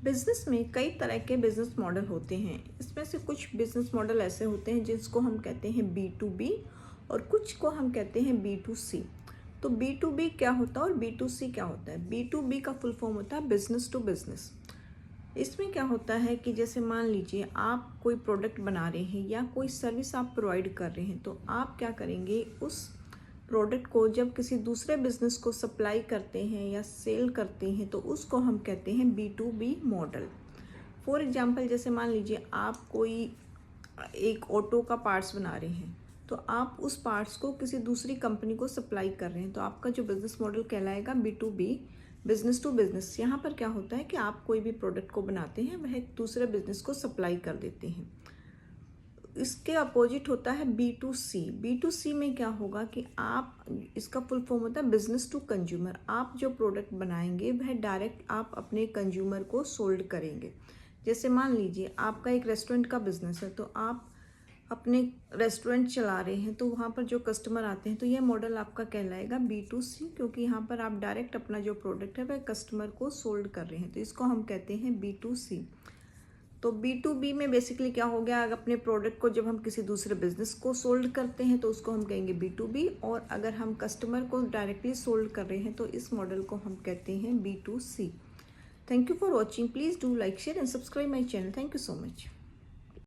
Business में कई तरह के बिजनेस मॉडल होते हैं। इसमें से कुछ बिजनेस मॉडल ऐसे होते हैं जिसको हम कहते हैं B2B और कुछ को हम कहते हैं B2C। तो B2B क्या होता है और B2C क्या होता है? B2B का फुल फॉर्म होता है बिजनेस टू बिजनेस। इसमें क्या होता है कि जैसे मान लीजिए आप कोई प्रोडक्ट बना रहे हैं या कोई सर्विस आप प्रोवाइड कर रहे हैं, तो आप क्या करेंगे, उस प्रोडक्ट को जब किसी दूसरे बिजनेस को सप्लाई करते हैं या सेल करते हैं तो उसको हम कहते हैं B2B मॉडल। फॉर एग्जांपल, जैसे मान लीजिए आप कोई एक ऑटो का पार्ट्स बना रहे हैं, तो आप उस पार्ट्स को किसी दूसरी कंपनी को सप्लाई कर रहे हैं, तो आपका जो बिज़नेस मॉडल कहलाएगा B2B, बिजनेस टू बिजनेस। यहाँ पर क्या होता है कि आप कोई भी प्रोडक्ट को बनाते हैं, वह एक दूसरे बिजनेस को सप्लाई कर देते हैं। इसके अपोजिट होता है B2C। B2C में क्या होगा कि आप, इसका फुल फॉर्म होता है बिजनेस टू कंज्यूमर। आप जो प्रोडक्ट बनाएंगे वह डायरेक्ट आप अपने कंज्यूमर को सोल्ड करेंगे। जैसे मान लीजिए आपका एक रेस्टोरेंट का बिजनेस है, तो आप अपने रेस्टोरेंट चला रहे हैं, तो वहाँ पर जो कस्टमर आते हैं, तो यह मॉडल आपका कहलाएगा B2C, क्योंकि यहाँ पर आप डायरेक्ट अपना जो प्रोडक्ट है वह कस्टमर को सोल्ड कर रहे हैं, तो इसको हम कहते हैं B2C। तो B2B में बेसिकली क्या हो गया, अगर अपने प्रोडक्ट को जब हम किसी दूसरे बिजनेस को सोल्ड करते हैं तो उसको हम कहेंगे B2B, और अगर हम कस्टमर को डायरेक्टली सोल्ड कर रहे हैं तो इस मॉडल को हम कहते हैं B2C। Thank you for watching. Please do like, share and subscribe my channel. Thank you so much.